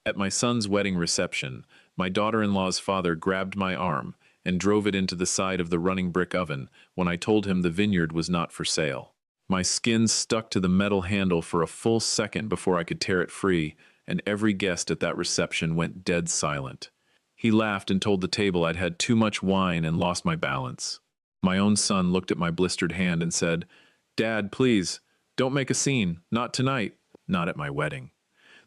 At my son's wedding reception, my daughter-in-law's father grabbed my arm and drove it into the side of the running brick oven when I told him the vineyard was not for sale. My skin stuck to the metal handle for a full second before I could tear it free, and every guest at that reception went dead silent. He laughed and told the table I'd had too much wine and lost my balance. My own son looked at my blistered hand and said, "Dad, please, don't make a scene. Not tonight. Not at my wedding."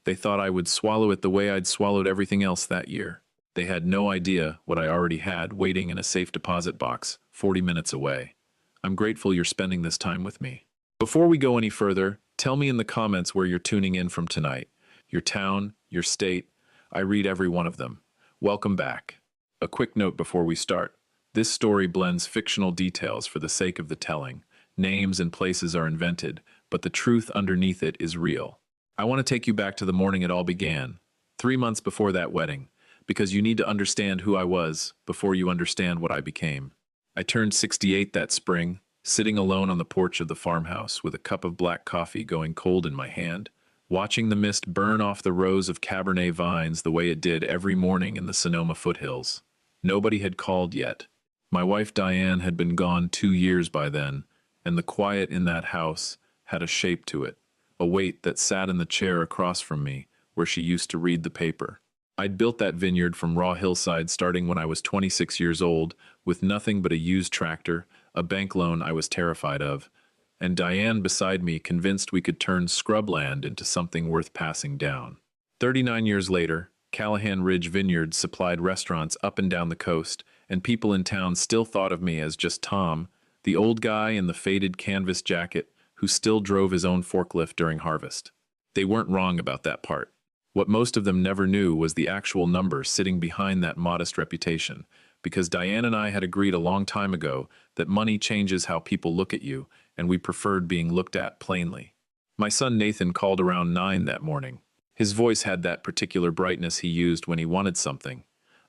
They thought I would swallow it the way I'd swallowed everything else that year. They had no idea what I already had waiting in a safe deposit box 40 minutes away. I'm grateful you're spending this time with me. Before we go any further, tell me in the comments where you're tuning in from tonight. Your town, your state. I read every one of them. Welcome back. A quick note before we start. This story blends fictional details for the sake of the telling. Names and places are invented, but the truth underneath it is real. I want to take you back to the morning it all began, 3 months before that wedding, because you need to understand who I was before you understand what I became. I turned 68 that spring, sitting alone on the porch of the farmhouse with a cup of black coffee going cold in my hand, watching the mist burn off the rows of Cabernet vines the way it did every morning in the Sonoma foothills. Nobody had called yet. My wife Diane had been gone 2 years by then, and the quiet in that house had a shape to it, a weight that sat in the chair across from me where she used to read the paper. I'd built that vineyard from raw hillside starting when I was 26 years old, with nothing but a used tractor, a bank loan I was terrified of, and Diane beside me convinced we could turn scrubland into something worth passing down. 39 years later, Callahan Ridge Vineyards supplied restaurants up and down the coast, and people in town still thought of me as just Tom, the old guy in the faded canvas jacket who still drove his own forklift during harvest. They weren't wrong about that part. What most of them never knew was the actual number sitting behind that modest reputation, because Diane and I had agreed a long time ago that money changes how people look at you, and we preferred being looked at plainly. My son Nathan called around 9 that morning. His voice had that particular brightness he used when he wanted something,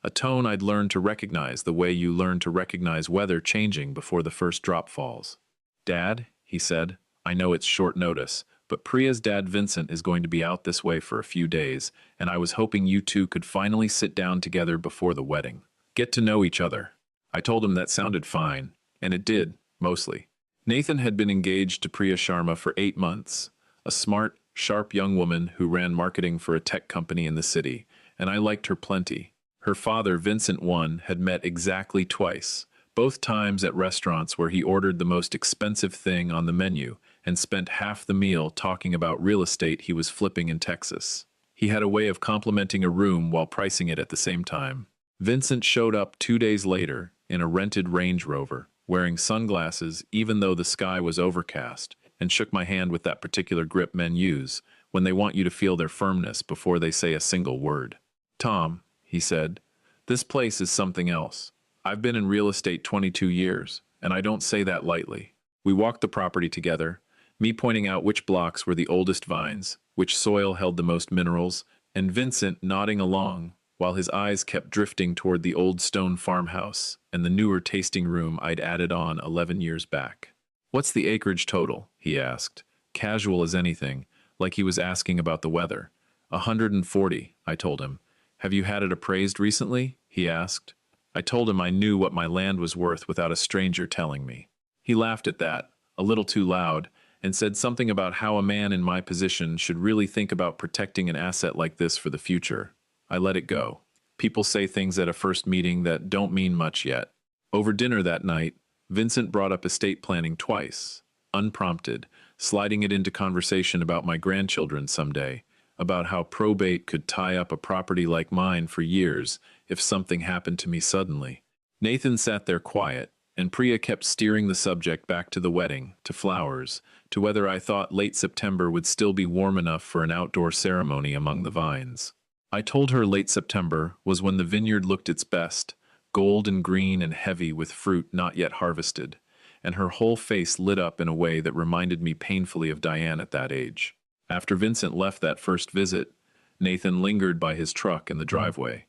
a tone I'd learned to recognize the way you learn to recognize weather changing before the first drop falls. "Dad," he said, "I know it's short notice, but Priya's dad Vincent is going to be out this way for a few days, and I was hoping you two could finally sit down together before the wedding. Get to know each other." I told him that sounded fine, and it did, mostly. Nathan had been engaged to Priya Sharma for 8 months, a smart, sharp young woman who ran marketing for a tech company in the city, and I liked her plenty. Her father, Vincent I, had met exactly twice, both times at restaurants where he ordered the most expensive thing on the menu and spent half the meal talking about real estate he was flipping in Texas. He had a way of complimenting a room while pricing it at the same time. Vincent showed up 2 days later in a rented Range Rover, wearing sunglasses even though the sky was overcast, and shook my hand with that particular grip men use when they want you to feel their firmness before they say a single word. "Tom," he said, "this place is something else. I've been in real estate 22 years, and I don't say that lightly." We walked the property together, me pointing out which blocks were the oldest vines, which soil held the most minerals, and Vincent nodding along while his eyes kept drifting toward the old stone farmhouse and the newer tasting room I'd added on 11 years back. "What's the acreage total?" he asked, casual as anything, like he was asking about the weather. 140, I told him. "Have you had it appraised recently?" he asked. I told him I knew what my land was worth without a stranger telling me. He laughed at that, a little too loud, and said something about how a man in my position should really think about protecting an asset like this for the future. I let it go. People say things at a first meeting that don't mean much yet. Over dinner that night, Vincent brought up estate planning twice, unprompted, sliding it into conversation about my grandchildren someday, about how probate could tie up a property like mine for years if something happened to me suddenly. Nathan sat there quiet, and Priya kept steering the subject back to the wedding, to flowers, to whether I thought late September would still be warm enough for an outdoor ceremony among the vines. I told her late September was when the vineyard looked its best, gold and green and heavy with fruit not yet harvested, and her whole face lit up in a way that reminded me painfully of Diane at that age. After Vincent left that first visit, Nathan lingered by his truck in the driveway.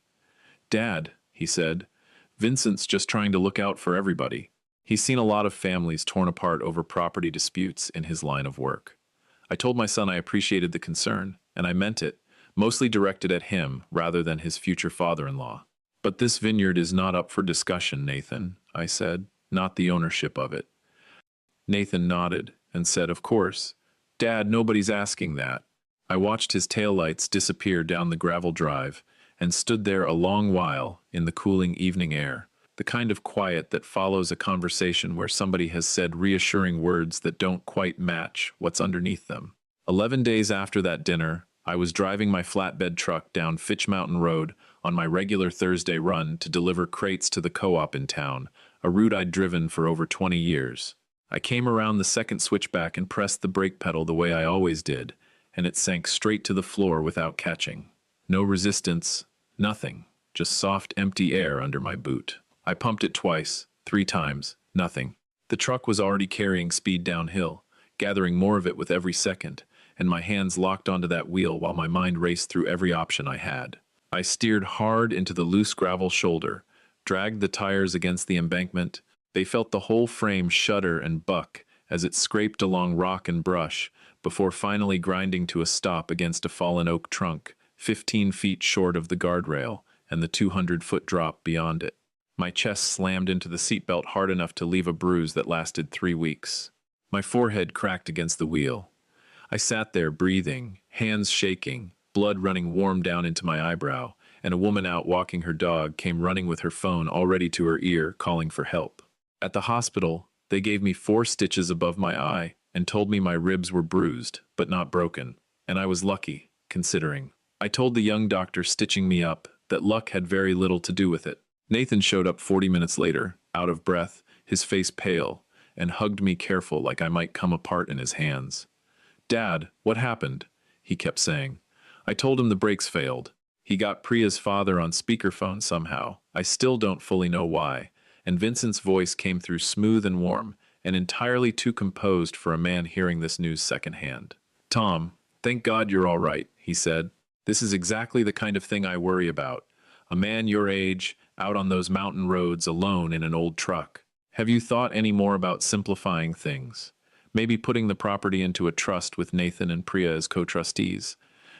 "Dad," he said, "Vincent's just trying to look out for everybody. He's seen a lot of families torn apart over property disputes in his line of work." I told my son I appreciated the concern, and I meant it, mostly directed at him rather than his future father-in-law. "But this vineyard is not up for discussion, Nathan," I said, "not the ownership of it." Nathan nodded and said, "Of course. Dad, nobody's asking that." I watched his taillights disappear down the gravel drive and stood there a long while in the cooling evening air, the kind of quiet that follows a conversation where somebody has said reassuring words that don't quite match what's underneath them. 11 days after that dinner, I was driving my flatbed truck down Fitch Mountain Road on my regular Thursday run to deliver crates to the co-op in town, a route I'd driven for over 20 years. I came around the second switchback and pressed the brake pedal the way I always did, and it sank straight to the floor without catching. No resistance, nothing, just soft, empty air under my boot. I pumped it twice, 3 times, nothing. The truck was already carrying speed downhill, gathering more of it with every second, and my hands locked onto that wheel while my mind raced through every option I had. I steered hard into the loose gravel shoulder, dragged the tires against the embankment. They felt the whole frame shudder and buck as it scraped along rock and brush before finally grinding to a stop against a fallen oak trunk, 15 feet short of the guardrail and the 200-foot drop beyond it. My chest slammed into the seatbelt hard enough to leave a bruise that lasted 3 weeks. My forehead cracked against the wheel. I sat there breathing, hands shaking, blood running warm down into my eyebrow, and a woman out walking her dog came running with her phone already to her ear, calling for help. At the hospital, they gave me 4 stitches above my eye and told me my ribs were bruised, but not broken, and I was lucky, considering. I told the young doctor stitching me up that luck had very little to do with it. Nathan showed up 40 minutes later, out of breath, his face pale, and hugged me careful like I might come apart in his hands. "Dad, what happened?" he kept saying. I told him the brakes failed. He got Priya's father on speakerphone somehow. I still don't fully know why. And Vincent's voice came through smooth and warm, and entirely too composed for a man hearing this news secondhand. "Tom, thank God you're all right," he said. "This is exactly the kind of thing I worry about. A man your age, out on those mountain roads alone in an old truck. Have you thought any more about simplifying things? Maybe putting the property into a trust with Nathan and Priya as co-trustees,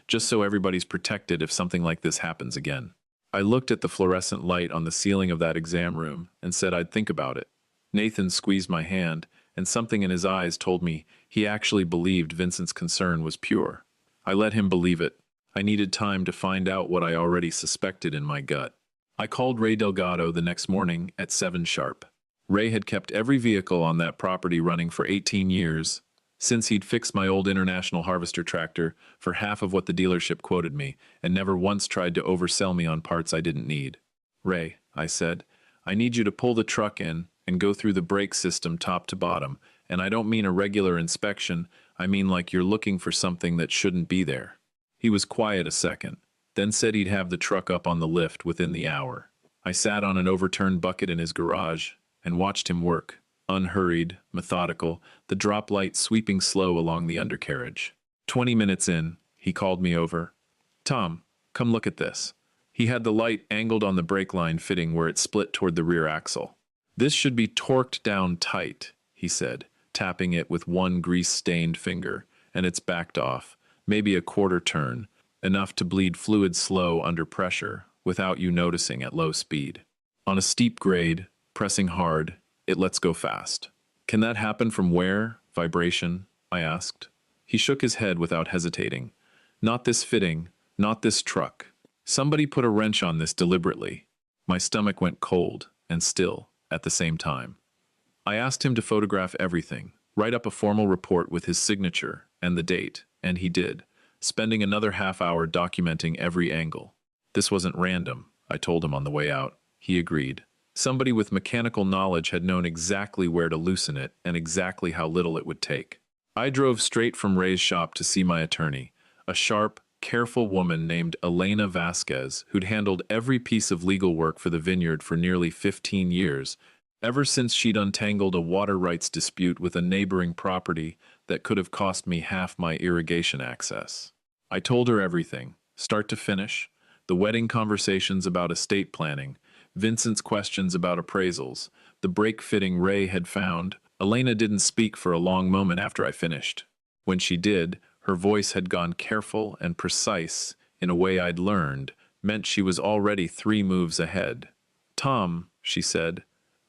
just so everybody's protected if something like this happens again." I looked at the fluorescent light on the ceiling of that exam room and said I'd think about it. Nathan squeezed my hand, and something in his eyes told me he actually believed Vincent's concern was pure. I let him believe it. I needed time to find out what I already suspected in my gut. I called Ray Delgado the next morning at 7 sharp. Ray had kept every vehicle on that property running for 18 years, since he'd fixed my old International Harvester tractor for half of what the dealership quoted me, and never once tried to oversell me on parts I didn't need. "Ray," I said, "I need you to pull the truck in and go through the brake system top to bottom, and I don't mean a regular inspection, I mean like you're looking for something that shouldn't be there." He was quiet a second, then said he'd have the truck up on the lift within the hour. I sat on an overturned bucket in his garage and watched him work, unhurried, methodical, the drop light sweeping slow along the undercarriage. 20 minutes in, he called me over. "Tom, come look at this." He had the light angled on the brake line fitting where it split toward the rear axle. "This should be torqued down tight," he said, tapping it with one grease-stained finger, and it's backed off, maybe a quarter turn, enough to bleed fluid slow under pressure without you noticing at low speed. On a steep grade, pressing hard, it lets go fast. "Can that happen from wear, vibration?" I asked. He shook his head without hesitating. "Not this fitting, not this truck. Somebody put a wrench on this deliberately." My stomach went cold and still at the same time. I asked him to photograph everything, write up a formal report with his signature and the date, and he did, spending another half-hour documenting every angle. "This wasn't random," I told him on the way out. He agreed. Somebody with mechanical knowledge had known exactly where to loosen it and exactly how little it would take. I drove straight from Ray's shop to see my attorney, a sharp, careful woman named Elena Vasquez, who'd handled every piece of legal work for the vineyard for nearly 15 years, ever since she'd untangled a water rights dispute with a neighboring property that could have cost me half my irrigation access. I told her everything, start to finish, the wedding conversations about estate planning, Vincent's questions about appraisals, the brake fitting Ray had found. Elena didn't speak for a long moment after I finished. When she did, her voice had gone careful and precise in a way I'd learned, meant she was already 3 moves ahead. "Tom," she said,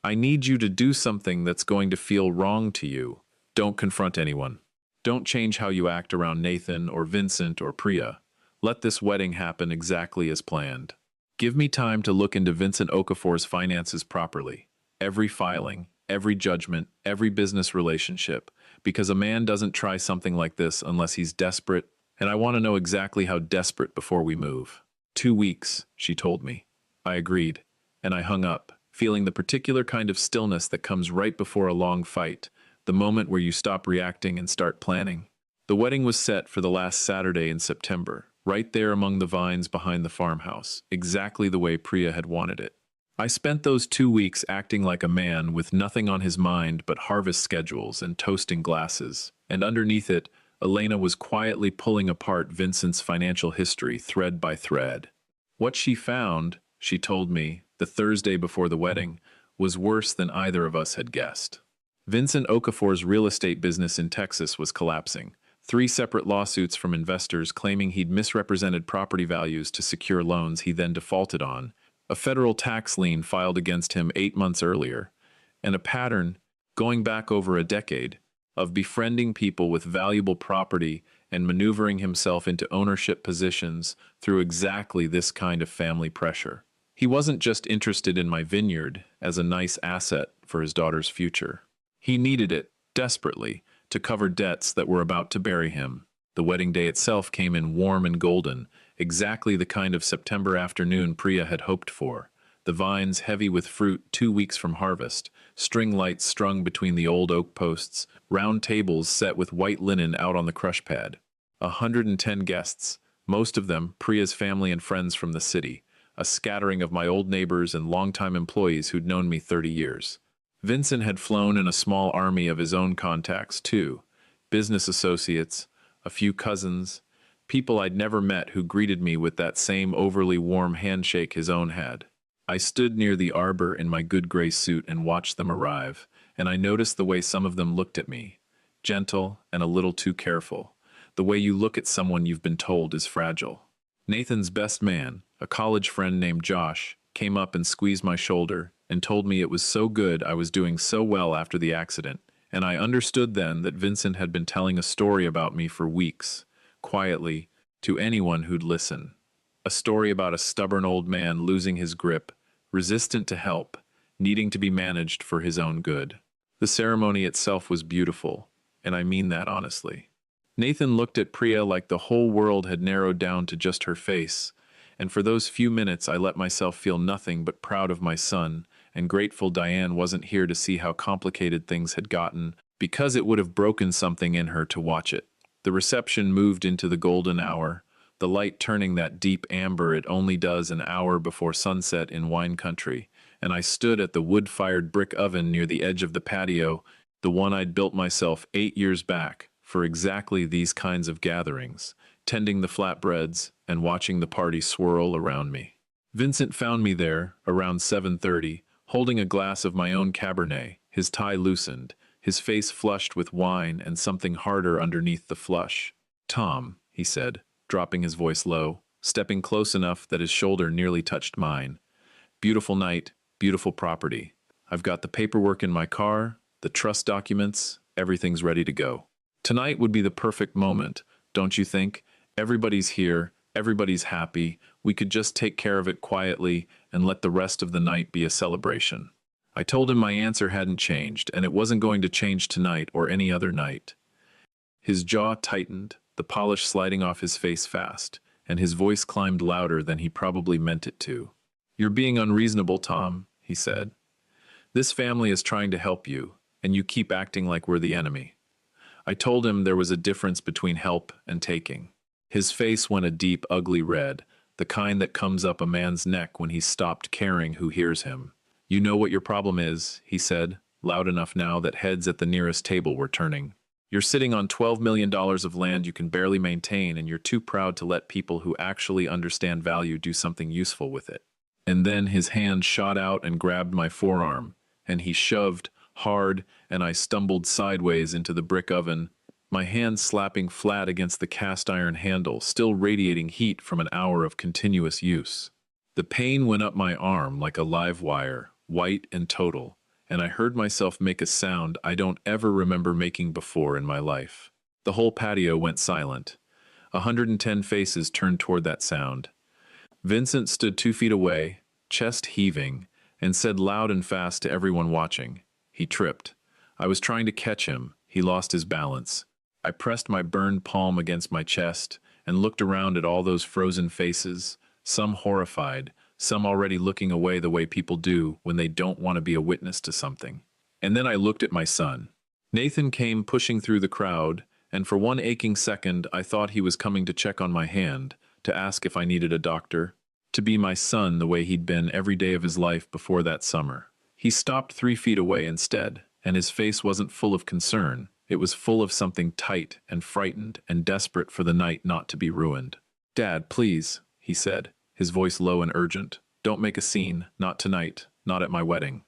"I need you to do something that's going to feel wrong to you. Don't confront anyone. Don't change how you act around Nathan or Vincent or Priya. Let this wedding happen exactly as planned. Give me time to look into Vincent Okafor's finances properly. Every filing, every judgment, every business relationship, because a man doesn't try something like this unless he's desperate, and I want to know exactly how desperate before we move." 2 weeks, she told me. I agreed, and I hung up, feeling the particular kind of stillness that comes right before a long fight, the moment where you stop reacting and start planning. The wedding was set for the last Saturday in September, right there among the vines behind the farmhouse, exactly the way Priya had wanted it. I spent those 2 weeks acting like a man with nothing on his mind but harvest schedules and toasting glasses, and underneath it, Elena was quietly pulling apart Vincent's financial history thread by thread. What she found, she told me, the Thursday before the wedding, was worse than either of us had guessed. Vincent Okafor's real estate business in Texas was collapsing. 3 separate lawsuits from investors claiming he'd misrepresented property values to secure loans he then defaulted on, a federal tax lien filed against him 8 months earlier, and a pattern, going back over a decade, of befriending people with valuable property and maneuvering himself into ownership positions through exactly this kind of family pressure. He wasn't just interested in my vineyard as a nice asset for his daughter's future. He needed it, desperately, to cover debts that were about to bury him. The wedding day itself came in warm and golden, exactly the kind of September afternoon Priya had hoped for. The vines heavy with fruit 2 weeks from harvest, string lights strung between the old oak posts, round tables set with white linen out on the crush pad. 110 guests, most of them Priya's family and friends from the city, a scattering of my old neighbors and longtime employees who'd known me 30 years. Vincent had flown in a small army of his own contacts, too. Business associates, a few cousins, people I'd never met who greeted me with that same overly warm handshake his own had. I stood near the arbor in my good gray suit and watched them arrive, and I noticed the way some of them looked at me. Gentle and a little too careful. The way you look at someone you've been told is fragile. Nathan's best man, a college friend named Josh, came up and squeezed my shoulder and told me it was so good I was doing so well after the accident, and I understood then that Vincent had been telling a story about me for weeks, quietly, to anyone who'd listen. A story about a stubborn old man losing his grip, resistant to help, needing to be managed for his own good. The ceremony itself was beautiful, and I mean that honestly. Nathan looked at Priya like the whole world had narrowed down to just her face, and for those few minutes I let myself feel nothing but proud of my son, and grateful Diane wasn't here to see how complicated things had gotten, because it would have broken something in her to watch it. The reception moved into the golden hour, the light turning that deep amber it only does an hour before sunset in wine country, and I stood at the wood-fired brick oven near the edge of the patio, the one I'd built myself 8 years back, for exactly these kinds of gatherings, tending the flatbreads and watching the party swirl around me. Vincent found me there, around 7:30, holding a glass of my own Cabernet, his tie loosened, his face flushed with wine and something harder underneath the flush. "Tom," he said, dropping his voice low, stepping close enough that his shoulder nearly touched mine. "Beautiful night, beautiful property. I've got the paperwork in my car, the trust documents, everything's ready to go. Tonight would be the perfect moment, don't you think? Everybody's here, everybody's happy. We could just take care of it quietly and let the rest of the night be a celebration." I told him my answer hadn't changed, and it wasn't going to change tonight or any other night. His jaw tightened, the polish sliding off his face fast, and his voice climbed louder than he probably meant it to. "You're being unreasonable, Tom," he said. "This family is trying to help you, and you keep acting like we're the enemy." I told him there was a difference between help and taking. His face went a deep, ugly red, the kind that comes up a man's neck when he's stopped caring who hears him. "You know what your problem is," he said, loud enough now that heads at the nearest table were turning. "You're sitting on $12 million of land you can barely maintain, and you're too proud to let people who actually understand value do something useful with it." And then his hand shot out and grabbed my forearm, and he shoved hard, and I stumbled sideways into the brick oven, my hand slapping flat against the cast iron handle, still radiating heat from an hour of continuous use. The pain went up my arm like a live wire, white and total, and I heard myself make a sound I don't ever remember making before in my life. The whole patio went silent. 110 faces turned toward that sound. Vincent stood 2 feet away, chest heaving, and said loud and fast to everyone watching. He tripped. I was trying to catch him. He lost his balance. I pressed my burned palm against my chest and looked around at all those frozen faces, some horrified, some already looking away the way people do when they don't want to be a witness to something. And then I looked at my son. Nathan came pushing through the crowd, and for one aching second I thought he was coming to check on my hand, to ask if I needed a doctor, to be my son the way he'd been every day of his life before that summer. He stopped 3 feet away instead, and his face wasn't full of concern. It was full of something tight and frightened and desperate for the night not to be ruined. "Dad, please," he said, his voice low and urgent. "Don't make a scene. Not tonight. Not at my wedding.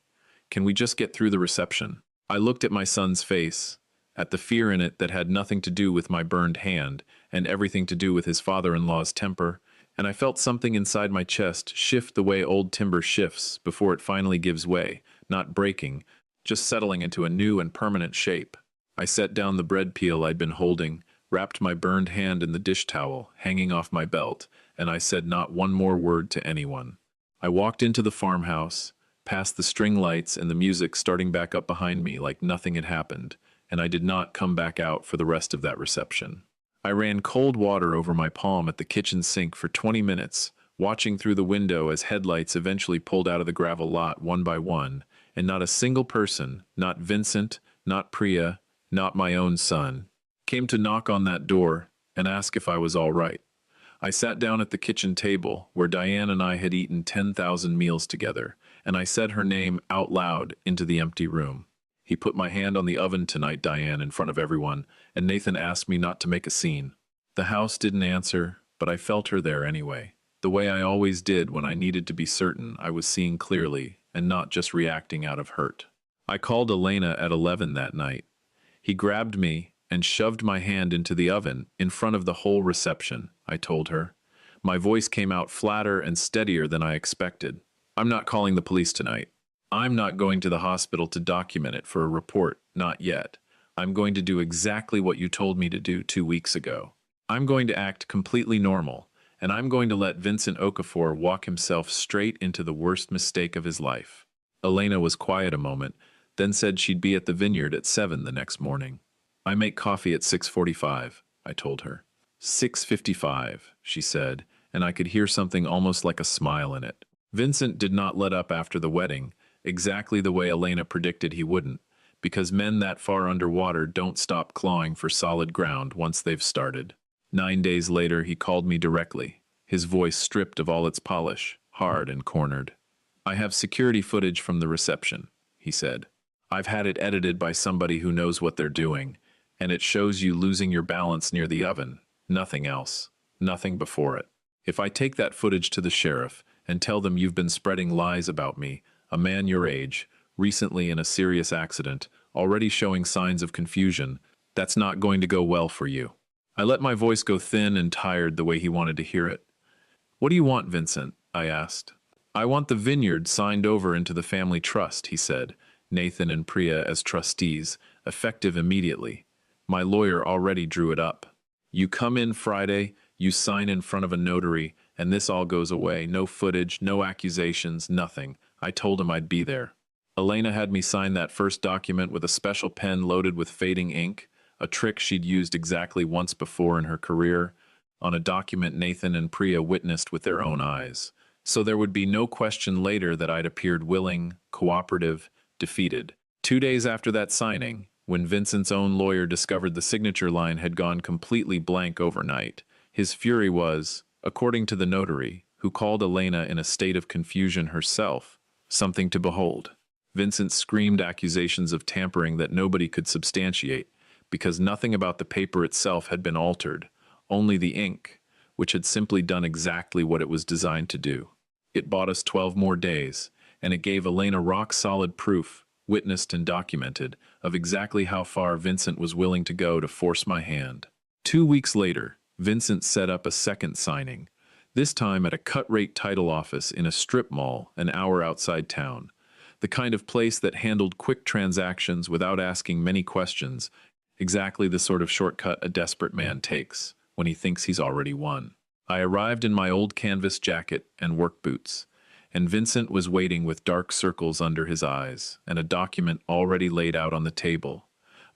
Can we just get through the reception?" I looked at my son's face, at the fear in it that had nothing to do with my burned hand and everything to do with his father-in-law's temper, and I felt something inside my chest shift the way old timber shifts before it finally gives way, not breaking, just settling into a new and permanent shape. I set down the bread peel I'd been holding, wrapped my burned hand in the dish towel hanging off my belt, and I said not one more word to anyone. I walked into the farmhouse, past the string lights and the music starting back up behind me like nothing had happened, and I did not come back out for the rest of that reception. I ran cold water over my palm at the kitchen sink for 20 minutes, watching through the window as headlights eventually pulled out of the gravel lot one by one, and not a single person, not Vincent, not Priya, not my own son, came to knock on that door and ask if I was all right. I sat down at the kitchen table where Diane and I had eaten 10,000 meals together, and I said her name out loud into the empty room. "He put my hand on the oven tonight, Diane, in front of everyone, and Nathan asked me not to make a scene." The house didn't answer, but I felt her there anyway, the way I always did when I needed to be certain I was seeing clearly and not just reacting out of hurt. I called Elena at 11 that night. He grabbed me and shoved my hand into the oven in front of the whole reception, I told her. My voice came out flatter and steadier than I expected. "I'm not calling the police tonight. I'm not going to the hospital to document it for a report, not yet. I'm going to do exactly what you told me to do 2 weeks ago. I'm going to act completely normal, and I'm going to let Vincent Okafor walk himself straight into the worst mistake of his life." Elena was quiet a moment, then said she'd be at the vineyard at 7 the next morning. "I make coffee at 6:45, I told her. 6:55, she said, and I could hear something almost like a smile in it. Vincent did not let up after the wedding, exactly the way Elena predicted he wouldn't, because men that far underwater don't stop clawing for solid ground once they've started. 9 days later, he called me directly, his voice stripped of all its polish, hard and cornered. "I have security footage from the reception," he said. "I've had it edited by somebody who knows what they're doing, and it shows you losing your balance near the oven. Nothing else. Nothing before it. If I take that footage to the sheriff and tell them you've been spreading lies about me, a man your age, recently in a serious accident, already showing signs of confusion, that's not going to go well for you." I let my voice go thin and tired the way he wanted to hear it. "What do you want, Vincent?" I asked. "I want the vineyard signed over into the family trust," he said, "Nathan and Priya as trustees, effective immediately. My lawyer already drew it up. You come in Friday, you sign in front of a notary, and this all goes away. No footage, no accusations, nothing. I told him I'd be there." Elena had me sign that first document with a special pen loaded with fading ink, a trick she'd used exactly once before in her career, on a document Nathan and Priya witnessed with their own eyes. So there would be no question later that I'd appeared willing, cooperative, defeated. 2 days after that signing, when Vincent's own lawyer discovered the signature line had gone completely blank overnight, his fury was, according to the notary, who called Elena in a state of confusion herself, something to behold. Vincent screamed accusations of tampering that nobody could substantiate, because nothing about the paper itself had been altered, only the ink, which had simply done exactly what it was designed to do. It bought us 12 more days, and it gave Elena rock-solid proof witnessed and documented, of exactly how far Vincent was willing to go to force my hand. 2 weeks later, Vincent set up a second signing, this time at a cut-rate title office in a strip mall an hour outside town, the kind of place that handled quick transactions without asking many questions, exactly the sort of shortcut a desperate man takes when he thinks he's already won. I arrived in my old canvas jacket and work boots, and Vincent was waiting with dark circles under his eyes and a document already laid out on the table.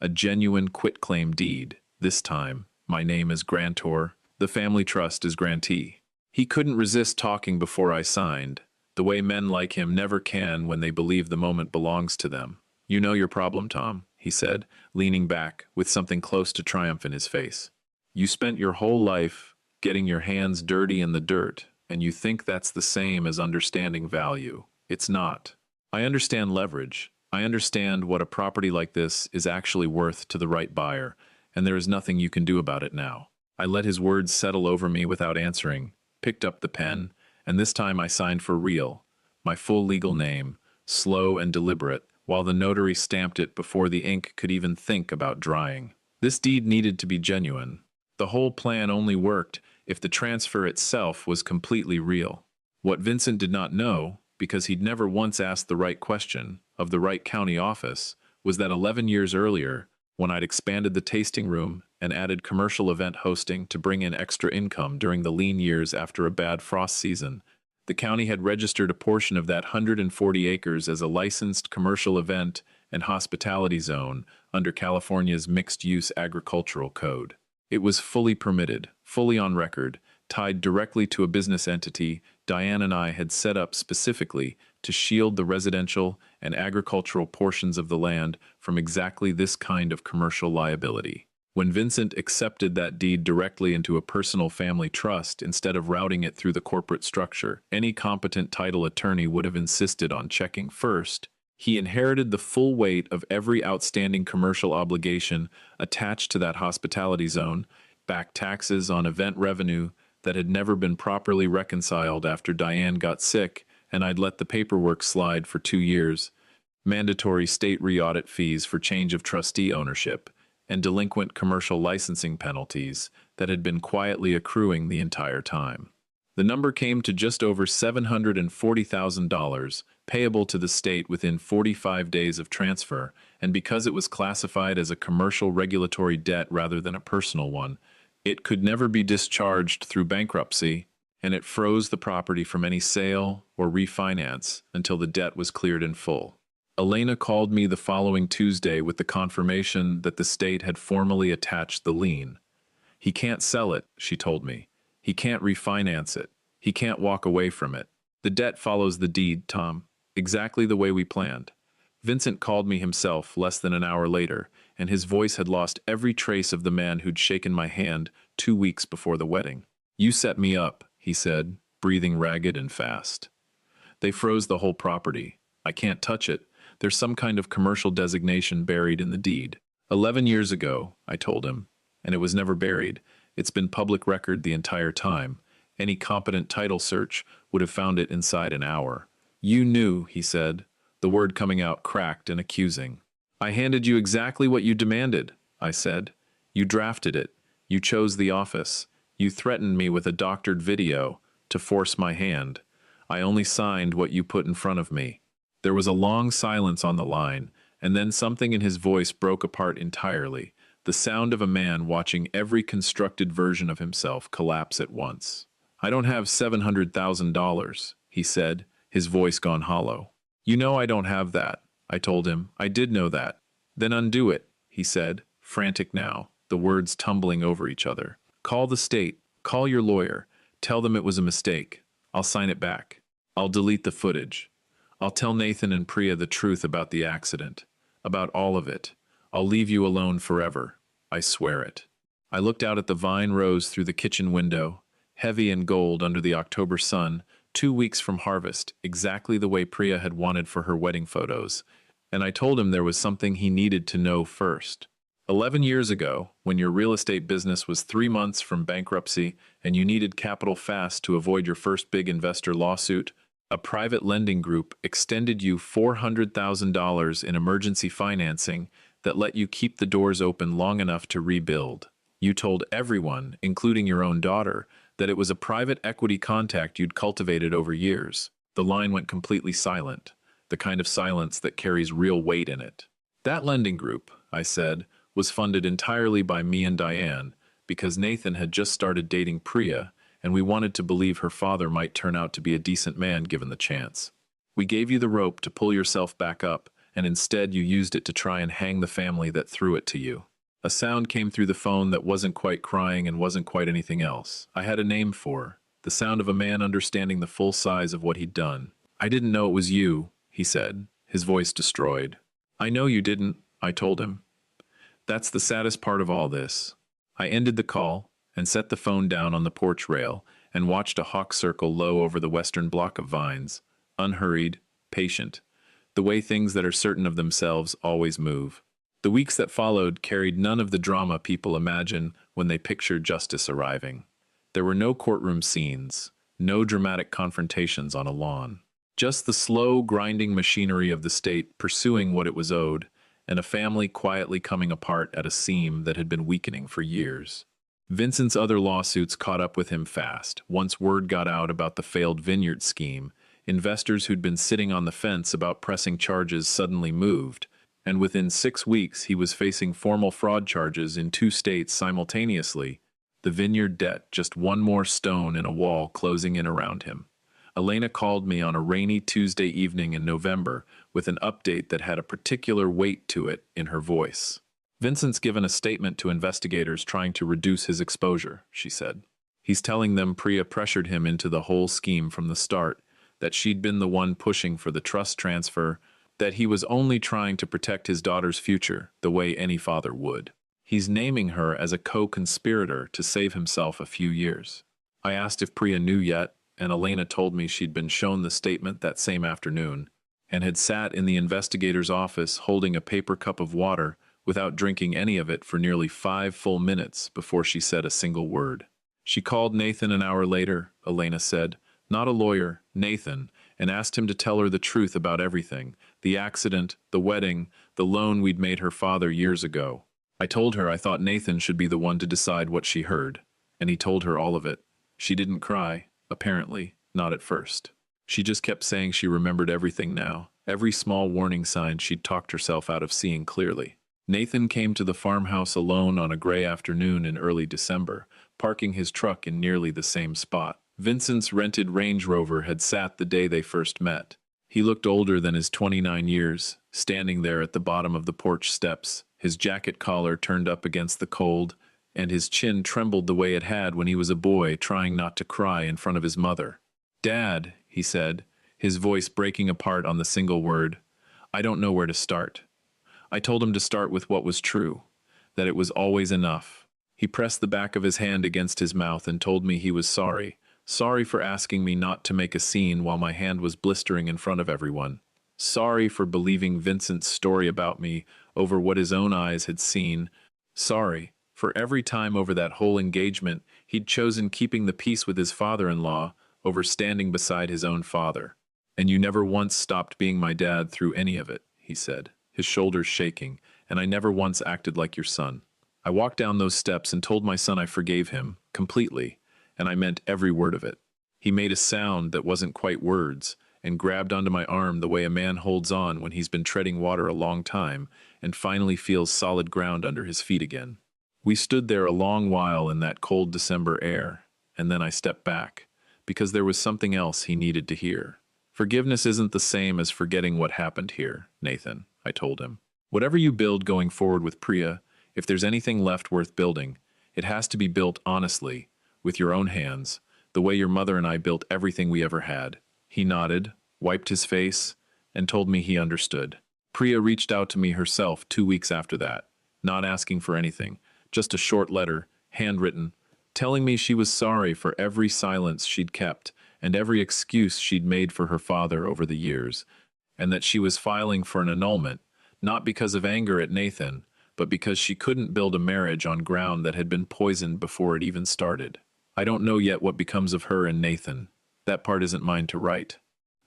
A genuine quitclaim deed. This time, my name is grantor, the family trust is grantee. He couldn't resist talking before I signed, the way men like him never can when they believe the moment belongs to them. "You know your problem, Tom," he said, leaning back with something close to triumph in his face. "You spent your whole life getting your hands dirty in the dirt, and you think that's the same as understanding value. It's not. I understand leverage. I understand what a property like this is actually worth to the right buyer, and there is nothing you can do about it now." I let his words settle over me without answering, picked up the pen, and this time I signed for real, my full legal name, slow and deliberate, while the notary stamped it before the ink could even think about drying. This deed needed to be genuine. The whole plan only worked if the transfer itself was completely real. What Vincent did not know, because he'd never once asked the right question of the right county office, was that 11 years earlier, when I'd expanded the tasting room and added commercial event hosting to bring in extra income during the lean years after a bad frost season, the county had registered a portion of that 140 acres as a licensed commercial event and hospitality zone under California's mixed-use agricultural code. It was fully permitted, fully on record, tied directly to a business entity Diane and I had set up specifically to shield the residential and agricultural portions of the land from exactly this kind of commercial liability. When Vincent accepted that deed directly into a personal family trust instead of routing it through the corporate structure, any competent title attorney would have insisted on checking first. He inherited the full weight of every outstanding commercial obligation attached to that hospitality zone, back taxes on event revenue that had never been properly reconciled after Diane got sick and I'd let the paperwork slide for 2 years, mandatory state re-audit fees for change of trustee ownership, and delinquent commercial licensing penalties that had been quietly accruing the entire time. The number came to just over $740,000, payable to the state within 45 days of transfer, and because it was classified as a commercial regulatory debt rather than a personal one, it could never be discharged through bankruptcy, and it froze the property from any sale or refinance until the debt was cleared in full. Elena called me the following Tuesday with the confirmation that the state had formally attached the lien. "He can't sell it," she told me. "He can't refinance it. He can't walk away from it. The debt follows the deed, Tom, exactly the way we planned." Vincent called me himself less than an hour later, and his voice had lost every trace of the man who'd shaken my hand 2 weeks before the wedding. "You set me up," he said, breathing ragged and fast. "They froze the whole property. I can't touch it. There's some kind of commercial designation buried in the deed. 11 years ago," I told him, "and it was never buried. It's been public record the entire time. Any competent title search would have found it inside an hour." "You knew," he said, the word coming out cracked and accusing. "I handed you exactly what you demanded," I said. "You drafted it. You chose the office. You threatened me with a doctored video to force my hand. I only signed what you put in front of me." There was a long silence on the line, and then something in his voice broke apart entirely, the sound of a man watching every constructed version of himself collapse at once. "I don't have $700,000, he said, his voice gone hollow. "You know I don't have that," I told him. "I did know that." "Then undo it," he said, frantic now, the words tumbling over each other. "Call the state. Call your lawyer. Tell them it was a mistake. I'll sign it back. I'll delete the footage. I'll tell Nathan and Priya the truth about the accident, about all of it. I'll leave you alone forever. I swear it." I looked out at the vine rows through the kitchen window, heavy and gold under the October sun, 2 weeks from harvest, exactly the way Priya had wanted for her wedding photos, and I told him there was something he needed to know first. 11 years ago, when your real estate business was 3 months from bankruptcy and you needed capital fast to avoid your first big investor lawsuit, A private lending group extended you $400,000 in emergency financing that let you keep the doors open long enough to rebuild. You told everyone, including your own daughter, that it was a private equity contact you'd cultivated over years. The line went completely silent, the kind of silence that carries real weight in it. That lending group, I said, was funded entirely by me and Diane because Nathan had just started dating Priya, and we wanted to believe her father might turn out to be a decent man given the chance. We gave you the rope to pull yourself back up, and instead you used it to try and hang the family that threw it to you. A sound came through the phone that wasn't quite crying and wasn't quite anything else. I had a name for the sound of a man understanding the full size of what he'd done. I didn't know it was you, he said, his voice destroyed. I know you didn't, I told him. That's the saddest part of all this. I ended the call and set the phone down on the porch rail and watched a hawk circle low over the western block of vines, unhurried, patient, the way things that are certain of themselves always move. The weeks that followed carried none of the drama people imagine when they picture justice arriving. There were no courtroom scenes, no dramatic confrontations on a lawn. Just the slow, grinding machinery of the state pursuing what it was owed, and a family quietly coming apart at a seam that had been weakening for years. Vincent's other lawsuits caught up with him fast. Once word got out about the failed vineyard scheme, investors who'd been sitting on the fence about pressing charges suddenly moved, and within 6 weeks he was facing formal fraud charges in 2 states simultaneously, the vineyard debt just one more stone in a wall closing in around him. Elena called me on a rainy Tuesday evening in November with an update that had a particular weight to it in her voice. Vincent's given a statement to investigators trying to reduce his exposure, she said. He's telling them Priya pressured him into the whole scheme from the start, that she'd been the one pushing for the trust transfer, that he was only trying to protect his daughter's future the way any father would. He's naming her as a co-conspirator to save himself a few years. I asked if Priya knew yet, and Elena told me she'd been shown the statement that same afternoon and had sat in the investigator's office holding a paper cup of water without drinking any of it for nearly 5 full minutes before she said a single word. She called Nathan an hour later, Elena said, not a lawyer, Nathan, and asked him to tell her the truth about everything, the accident, the wedding, the loan we'd made her father years ago. I told her I thought Nathan should be the one to decide what she heard, and he told her all of it. She didn't cry, apparently, not at first. She just kept saying she remembered everything now, every small warning sign she'd talked herself out of seeing clearly. Nathan came to the farmhouse alone on a gray afternoon in early December, parking his truck in nearly the same spot. Vincent's rented Range Rover had sat the day they first met. He looked older than his 29 years, standing there at the bottom of the porch steps, his jacket collar turned up against the cold, and his chin trembled the way it had when he was a boy trying not to cry in front of his mother. "Dad," he said, his voice breaking apart on the single word, "I don't know where to start." I told him to start with what was true, that it was always enough. He pressed the back of his hand against his mouth and told me he was sorry for asking me not to make a scene while my hand was blistering in front of everyone. Sorry for believing Vincent's story about me over what his own eyes had seen. Sorry for every time over that whole engagement he'd chosen keeping the peace with his father-in-law over standing beside his own father. "And you never once stopped being my dad through any of it," he said, his shoulders shaking, "and I never once acted like your son." I walked down those steps and told my son I forgave him, completely, and I meant every word of it. He made a sound that wasn't quite words, and grabbed onto my arm the way a man holds on when he's been treading water a long time and finally feels solid ground under his feet again. We stood there a long while in that cold December air, and then I stepped back, because there was something else he needed to hear. "Forgiveness isn't the same as forgetting what happened here, Nathan," I told him. "Whatever you build going forward with Priya, if there's anything left worth building, it has to be built honestly, with your own hands, the way your mother and I built everything we ever had." He nodded, wiped his face, and told me he understood. Priya reached out to me herself 2 weeks after that, not asking for anything, just a short letter, handwritten, telling me she was sorry for every silence she'd kept and every excuse she'd made for her father over the years, and that she was filing for an annulment, not because of anger at Nathan, but because she couldn't build a marriage on ground that had been poisoned before it even started. I don't know yet what becomes of her and Nathan. That part isn't mine to write.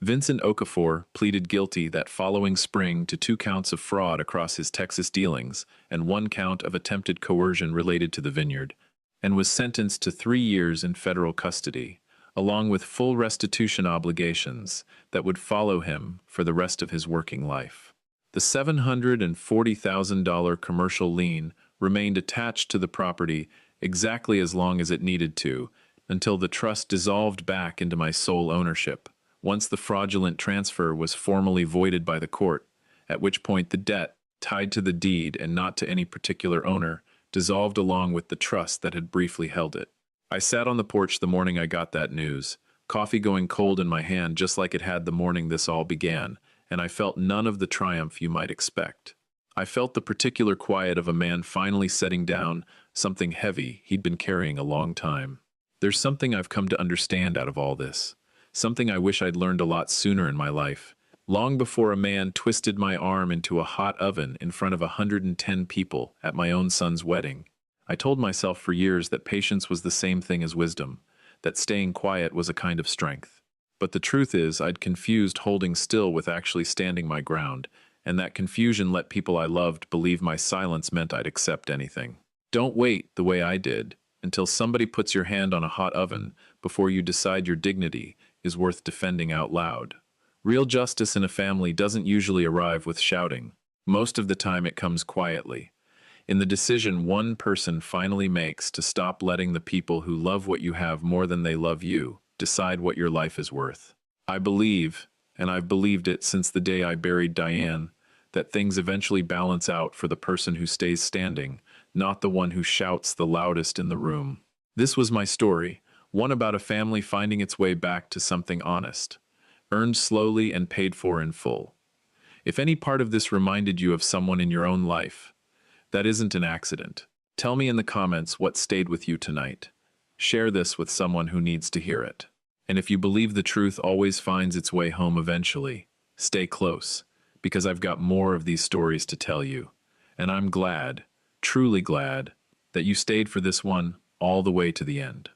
Vincent Okafor pleaded guilty that following spring to 2 counts of fraud across his Texas dealings and 1 count of attempted coercion related to the vineyard, and was sentenced to 3 years in federal custody, along with full restitution obligations that would follow him for the rest of his working life. The $740,000 commercial lien remained attached to the property exactly as long as it needed to, until the trust dissolved back into my sole ownership, once the fraudulent transfer was formally voided by the court, at which point the debt, tied to the deed and not to any particular owner, dissolved along with the trust that had briefly held it. I sat on the porch the morning I got that news, coffee going cold in my hand just like it had the morning this all began, and I felt none of the triumph you might expect. I felt the particular quiet of a man finally setting down something heavy he'd been carrying a long time. There's something I've come to understand out of all this, something I wish I'd learned a lot sooner in my life, long before a man twisted my arm into a hot oven in front of 110 people at my own son's wedding. I told myself for years that patience was the same thing as wisdom, that staying quiet was a kind of strength. But the truth is, I'd confused holding still with actually standing my ground, and that confusion let people I loved believe my silence meant I'd accept anything. Don't wait, the way I did, until somebody puts your hand on a hot oven before you decide your dignity is worth defending out loud. Real justice in a family doesn't usually arrive with shouting. Most of the time it comes quietly, in the decision one person finally makes to stop letting the people who love what you have more than they love you decide what your life is worth. I believe, and I've believed it since the day I buried Diane, that things eventually balance out for the person who stays standing, not the one who shouts the loudest in the room. This was my story, one about a family finding its way back to something honest, earned slowly and paid for in full. If any part of this reminded you of someone in your own life, that isn't an accident. Tell me in the comments what stayed with you tonight. Share this with someone who needs to hear it. And if you believe the truth always finds its way home eventually, stay close, because I've got more of these stories to tell you. And I'm glad, truly glad, that you stayed for this one all the way to the end.